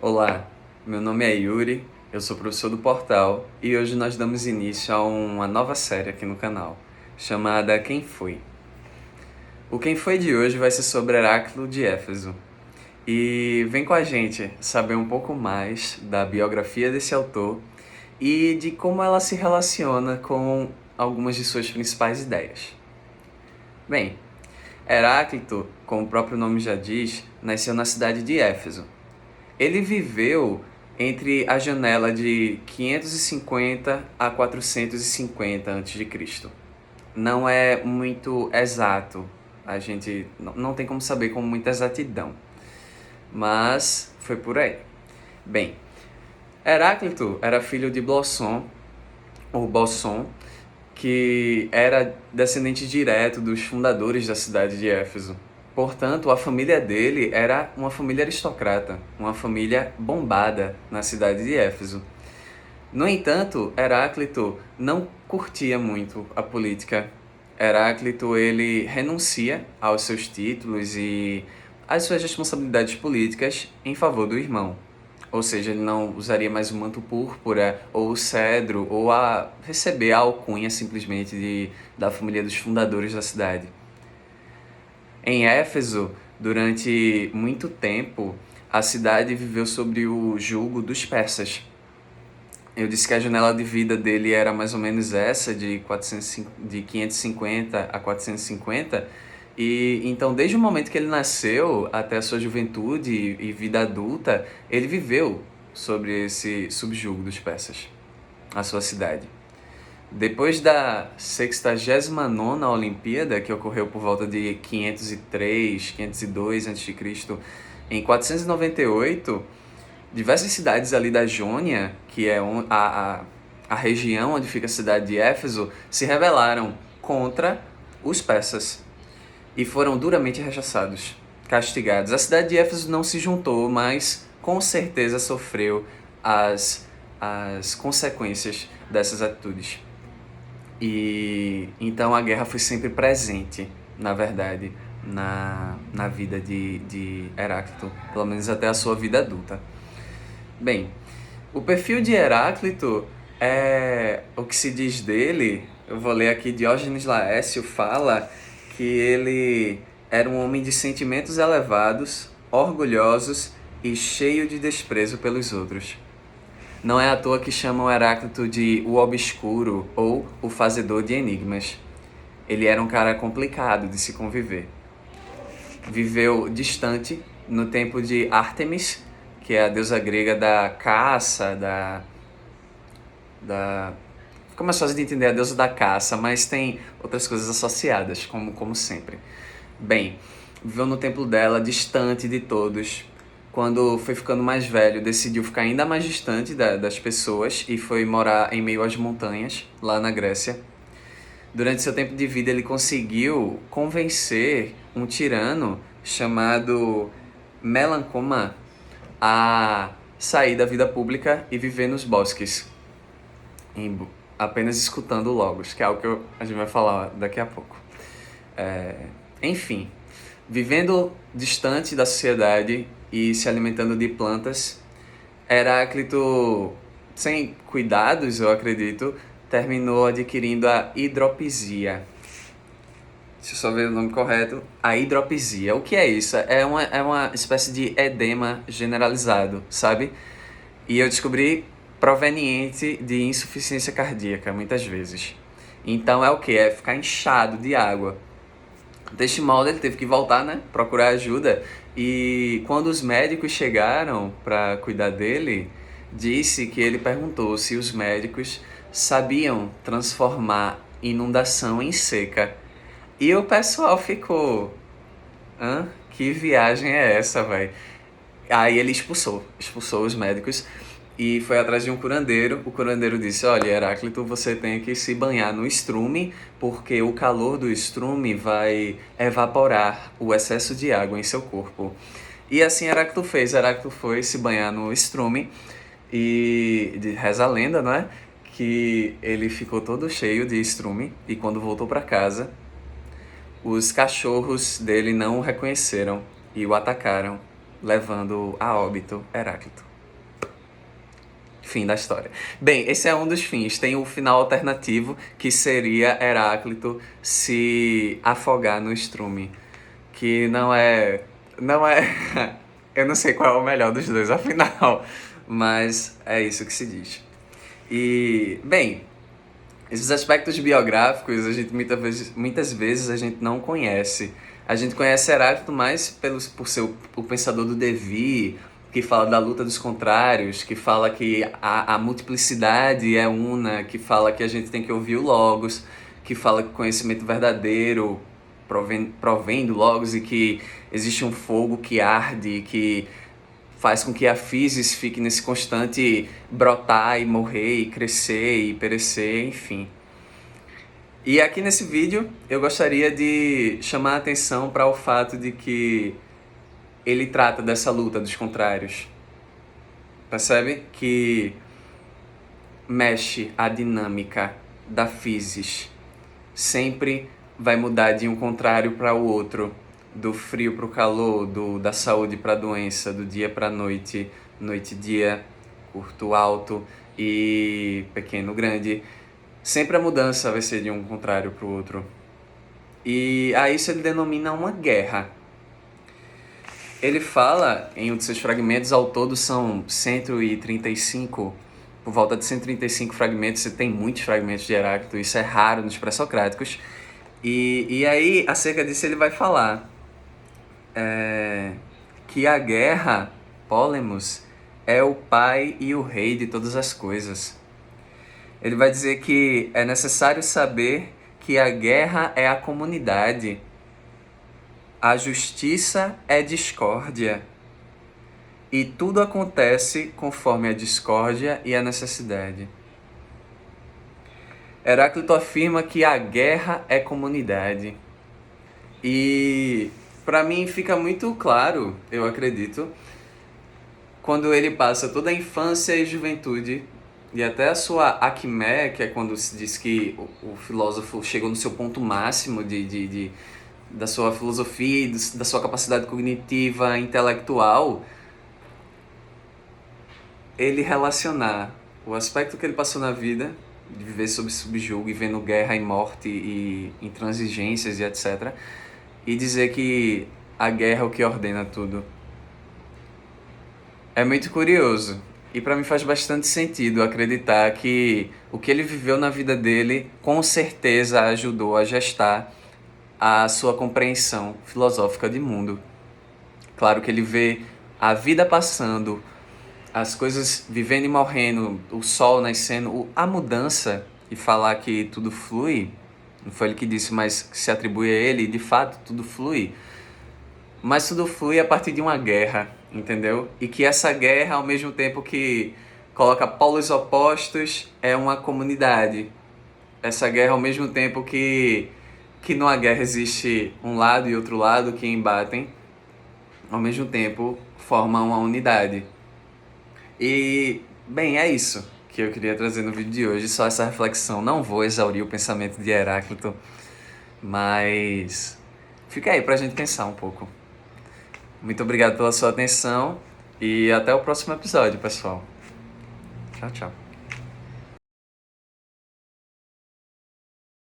Olá, meu nome é Yuri, eu sou professor do Portal e hoje nós damos início a uma nova série aqui no canal, chamada Quem Foi? O Quem Foi de hoje vai ser sobre Heráclito de Éfeso. E vem com a gente saber um pouco mais da biografia desse autor e de como ela se relaciona com algumas de suas principais ideias. Bem, Heráclito, como o próprio nome já diz, nasceu na cidade de Éfeso. Ele viveu entre a janela de 550 a 450 a.C. Não é muito exato, a gente não tem como saber com muita exatidão, mas foi por aí. Bem, Heráclito era filho de Blosson, ou Bosson, que era descendente direto dos fundadores da cidade de Éfeso. Portanto, a família dele era uma família aristocrata, uma família bombada na cidade de Éfeso. No entanto, Heráclito não curtia muito a política. Heráclito ele renuncia aos seus títulos e às suas responsabilidades políticas em favor do irmão. Ou seja, ele não usaria mais o manto púrpura ou o cedro ou a receber a alcunha simplesmente da família dos fundadores da cidade. Em Éfeso, durante muito tempo, a cidade viveu sob o jugo dos persas. Eu disse que a janela de vida dele era mais ou menos essa, de 550 a 450, e então desde o momento que ele nasceu até a sua juventude e vida adulta, ele viveu sobre esse subjugo dos persas, a sua cidade. Depois da 69ª Olimpíada, que ocorreu por volta de 503, 502 a.C., em 498, diversas cidades ali da Jônia, que é a região onde fica a cidade de Éfeso, se rebelaram contra os persas e foram duramente rechaçados, castigados. A cidade de Éfeso não se juntou, mas com certeza sofreu as consequências dessas atitudes. E então a guerra foi sempre presente, na verdade, na vida de Heráclito, pelo menos até a sua vida adulta. Bem, o perfil de Heráclito é o que se diz dele. Eu vou ler aqui, Diógenes Laércio fala que ele era um homem de sentimentos elevados, orgulhosos e cheio de desprezo pelos outros. Não é à toa que chamam Heráclito de o obscuro ou o fazedor de enigmas. Ele era um cara complicado de se conviver. Viveu distante no tempo de Ártemis, que é a deusa grega da caça, fica mais fácil de entender a deusa da caça, mas tem outras coisas associadas, como sempre. Bem, viveu no templo dela, distante de todos. Quando foi ficando mais velho, decidiu ficar ainda mais distante das pessoas e foi morar em meio às montanhas, lá na Grécia. Durante seu tempo de vida, ele conseguiu convencer um tirano chamado Melancoma a sair da vida pública e viver nos bosques, apenas escutando logos, que é algo que a gente vai falar daqui a pouco. Enfim, vivendo distante da sociedade e se alimentando de plantas, Heráclito, sem cuidados, eu acredito, terminou adquirindo a hidropisia. Deixa eu só ver o nome correto. A hidropisia. O que é isso? É uma espécie de edema generalizado, sabe? E eu descobri proveniente de insuficiência cardíaca, muitas vezes. Então é o que? É ficar inchado de água. Deste modo ele teve que voltar, né? Procurar ajuda. E quando os médicos chegaram para cuidar dele, disse que ele perguntou se os médicos sabiam transformar inundação em seca. E o pessoal ficou... Que viagem é essa, velho? Aí ele expulsou os médicos e foi atrás de um curandeiro. O curandeiro disse: olha, Heráclito, você tem que se banhar no estrume, porque o calor do estrume vai evaporar o excesso de água em seu corpo. E assim Heráclito fez. Heráclito foi se banhar no estrume e reza a lenda, não é? Que ele ficou todo cheio de estrume e quando voltou para casa, os cachorros dele não o reconheceram e o atacaram, levando a óbito Heráclito. Fim da história. Bem, esse é um dos fins. Tem o final alternativo, que seria Heráclito se afogar no estrume. Que não é... Não é... Eu não sei qual é o melhor dos dois, afinal. Mas é isso que se diz. E, bem, esses aspectos biográficos a gente muitas vezes a gente não conhece. A gente conhece Heráclito mais por ser o pensador do devir, que fala da luta dos contrários, que fala que a multiplicidade é una, que fala que a gente tem que ouvir o Logos, que fala que o conhecimento verdadeiro provém do Logos e que existe um fogo que arde, que faz com que a physis fique nesse constante brotar e morrer e crescer e perecer, enfim. E aqui nesse vídeo eu gostaria de chamar a atenção para o fato de que ele trata dessa luta dos contrários. Percebe? Que mexe a dinâmica da physis. Sempre vai mudar de um contrário para o outro. Do frio para o calor, da saúde para a doença, do dia para a noite, noite-dia, curto-alto e pequeno-grande. Sempre a mudança vai ser de um contrário para o outro. E a isso ele denomina uma guerra. Ele fala, em um de seus fragmentos, ao todo são 135, por volta de 135 fragmentos, você tem muitos fragmentos de Heráclito, isso é raro nos pré-socráticos. E aí, acerca disso, ele vai falar que a guerra, Polemos, é o pai e o rei de todas as coisas. Ele vai dizer que é necessário saber que a guerra é a comunidade, a justiça é discórdia, e tudo acontece conforme a discórdia e a necessidade. Heráclito afirma que a guerra é comunidade. E para mim fica muito claro, eu acredito, quando ele passa toda a infância e juventude e até a sua acmé, que é quando se diz que o filósofo chegou no seu ponto máximo da sua filosofia, da sua capacidade cognitiva, intelectual, ele relacionar o aspecto que ele passou na vida, de viver sob subjugo e vendo guerra e morte e intransigências e etc., e dizer que a guerra é o que ordena tudo. É muito curioso. E para mim faz bastante sentido acreditar que o que ele viveu na vida dele com certeza ajudou a gestar a sua compreensão filosófica de mundo. Claro que ele vê a vida passando, as coisas vivendo e morrendo, o sol nascendo, a mudança, e falar que tudo flui, não foi ele que disse, mas se atribui a ele, e de fato tudo flui. Mas tudo flui a partir de uma guerra, entendeu? E que essa guerra, ao mesmo tempo que coloca polos opostos, é uma comunidade. Essa guerra, ao mesmo tempo que numa guerra existe um lado e outro lado que embatem, ao mesmo tempo formam uma unidade. E, bem, é isso que eu queria trazer no vídeo de hoje, só essa reflexão. Não vou exaurir o pensamento de Heráclito, mas fica aí pra gente pensar um pouco. Muito obrigado pela sua atenção e até o próximo episódio, pessoal. Tchau, tchau.